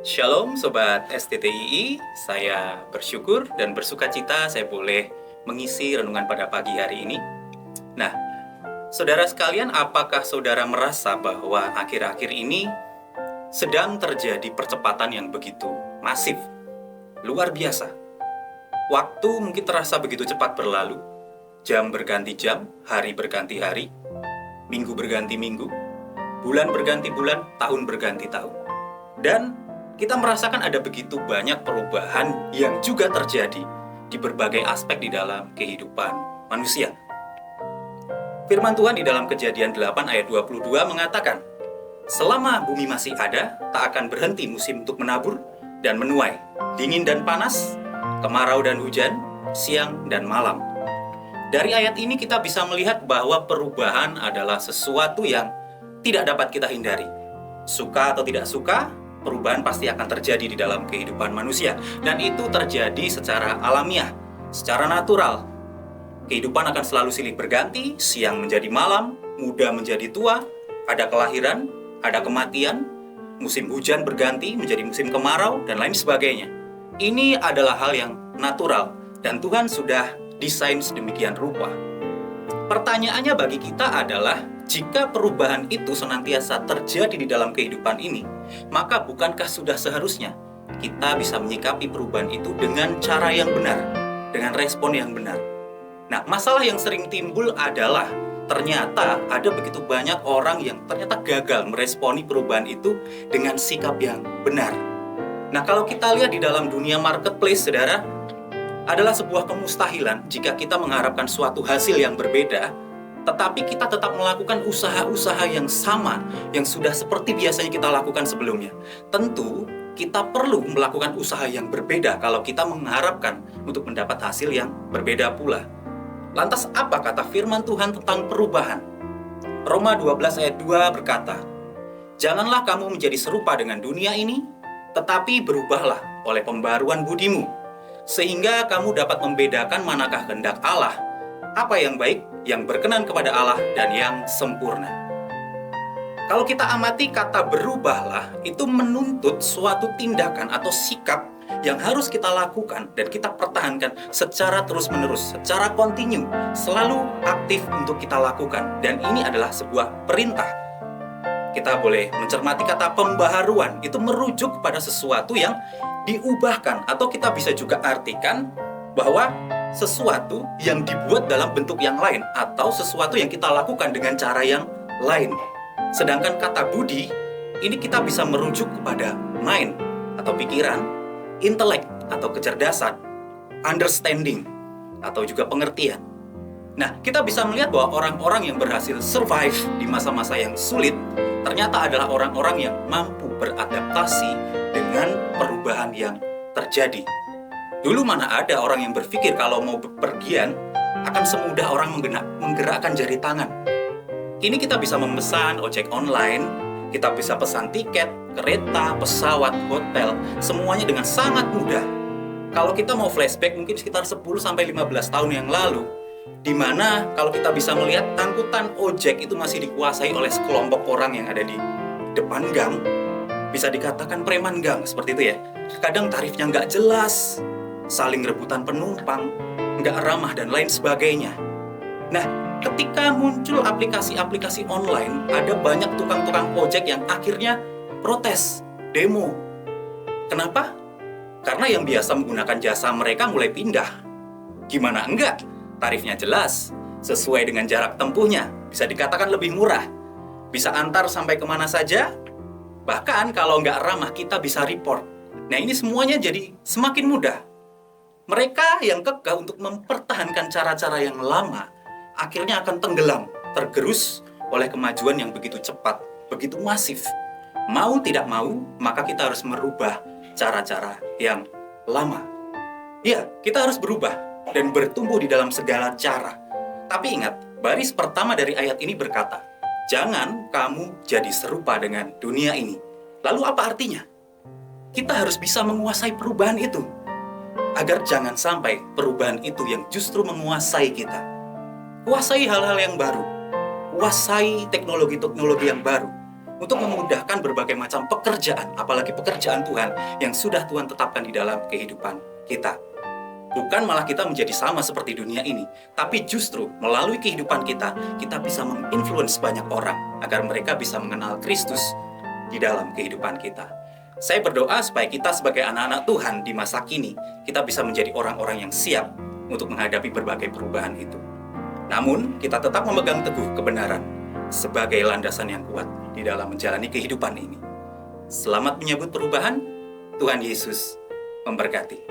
Shalom Sobat STTII, saya bersyukur dan bersukacita saya boleh mengisi renungan pada pagi hari ini. Nah, saudara sekalian, apakah saudara merasa bahwa akhir-akhir ini sedang terjadi percepatan yang begitu masif, luar biasa? Waktu mungkin terasa begitu cepat berlalu, jam berganti jam, hari berganti hari, minggu berganti minggu, bulan berganti bulan, tahun berganti tahun. Dan kita merasakan ada begitu banyak perubahan yang juga terjadi di berbagai aspek di dalam kehidupan manusia. Firman Tuhan di dalam Kejadian 8 ayat 22 mengatakan, selama bumi masih ada, tak akan berhenti musim untuk menabur dan menuai, dingin dan panas, kemarau dan hujan, siang dan malam. Dari ayat ini kita bisa melihat bahwa perubahan adalah sesuatu yang tidak dapat kita hindari. Suka atau tidak suka, perubahan pasti akan terjadi di dalam kehidupan manusia. Dan itu terjadi secara alamiah, secara natural. Kehidupan akan selalu silih berganti, siang menjadi malam, muda menjadi tua, ada kelahiran, ada kematian, musim hujan berganti menjadi musim kemarau, dan lain sebagainya. Ini adalah hal yang natural, dan Tuhan sudah desain sedemikian rupa. Pertanyaannya bagi kita adalah, jika perubahan itu senantiasa terjadi di dalam kehidupan ini, maka bukankah sudah seharusnya kita bisa menyikapi perubahan itu dengan cara yang benar, dengan respon yang benar? Nah, masalah yang sering timbul adalah ternyata ada begitu banyak orang yang ternyata gagal meresponi perubahan itu dengan sikap yang benar. Nah, kalau kita lihat di dalam dunia marketplace, saudara, adalah sebuah kemustahilan jika kita mengharapkan suatu hasil yang berbeda, tetapi kita tetap melakukan usaha-usaha yang sama yang sudah seperti biasanya kita lakukan sebelumnya. Tentu kita perlu melakukan usaha yang berbeda kalau kita mengharapkan untuk mendapat hasil yang berbeda pula. Lantas apa kata firman Tuhan tentang perubahan? Roma 12 ayat 2 berkata, janganlah kamu menjadi serupa dengan dunia ini, tetapi berubahlah oleh pembaruan budimu, sehingga kamu dapat membedakan manakah kehendak Allah, apa yang baik, yang berkenan kepada Allah, dan yang sempurna. Kalau kita amati kata berubahlah, itu menuntut suatu tindakan atau sikap yang harus kita lakukan dan kita pertahankan secara terus-menerus, secara kontinu, selalu aktif untuk kita lakukan. Dan ini adalah sebuah perintah. Kita boleh mencermati kata pembaharuan, itu merujuk pada sesuatu yang diubahkan, atau kita bisa juga artikan bahwa sesuatu yang dibuat dalam bentuk yang lain, atau sesuatu yang kita lakukan dengan cara yang lain. Sedangkan kata budi, ini kita bisa merujuk kepada mind atau pikiran, intelek atau kecerdasan, understanding atau juga pengertian. Nah, kita bisa melihat bahwa orang-orang yang berhasil survive di masa-masa yang sulit ternyata adalah orang-orang yang mampu beradaptasi dengan perubahan yang terjadi. Dulu mana ada orang yang berpikir kalau mau bepergian akan semudah orang menggerakkan jari tangan. Kini kita bisa memesan ojek online, kita bisa pesan tiket, kereta, pesawat, hotel, semuanya dengan sangat mudah. Kalau kita mau flashback mungkin sekitar 10-15 tahun yang lalu, di mana kalau kita bisa melihat angkutan ojek itu masih dikuasai oleh sekelompok orang yang ada di depan gang, bisa dikatakan preman gang, seperti itu ya. Kadang tarifnya nggak jelas, saling rebutan penumpang, nggak ramah, dan lain sebagainya. Nah, ketika muncul aplikasi-aplikasi online, ada banyak tukang-tukang ojek yang akhirnya protes, demo. Kenapa? Karena yang biasa menggunakan jasa mereka mulai pindah. Gimana enggak? Tarifnya jelas, sesuai dengan jarak tempuhnya, bisa dikatakan lebih murah. Bisa antar sampai kemana saja, bahkan kalau nggak ramah kita bisa report. Nah, ini semuanya jadi semakin mudah. Mereka yang kekeh untuk mempertahankan cara-cara yang lama, akhirnya akan tenggelam, tergerus oleh kemajuan yang begitu cepat, begitu masif. Mau tidak mau, maka kita harus merubah cara-cara yang lama. Ya, kita harus berubah dan bertumbuh di dalam segala cara. Tapi ingat, baris pertama dari ayat ini berkata, jangan kamu jadi serupa dengan dunia ini. Lalu apa artinya? Kita harus bisa menguasai perubahan itu, agar jangan sampai perubahan itu yang justru menguasai kita. Kuasai hal-hal yang baru, kuasai teknologi-teknologi yang baru, untuk memudahkan berbagai macam pekerjaan, apalagi pekerjaan Tuhan yang sudah Tuhan tetapkan di dalam kehidupan kita. Bukan malah kita menjadi sama seperti dunia ini, tapi justru melalui kehidupan kita, kita bisa menginfluence banyak orang agar mereka bisa mengenal Kristus di dalam kehidupan kita. Saya berdoa supaya kita sebagai anak-anak Tuhan di masa kini, kita bisa menjadi orang-orang yang siap untuk menghadapi berbagai perubahan itu. Namun, kita tetap memegang teguh kebenaran sebagai landasan yang kuat di dalam menjalani kehidupan ini. Selamat menyambut perubahan. Tuhan Yesus memberkati.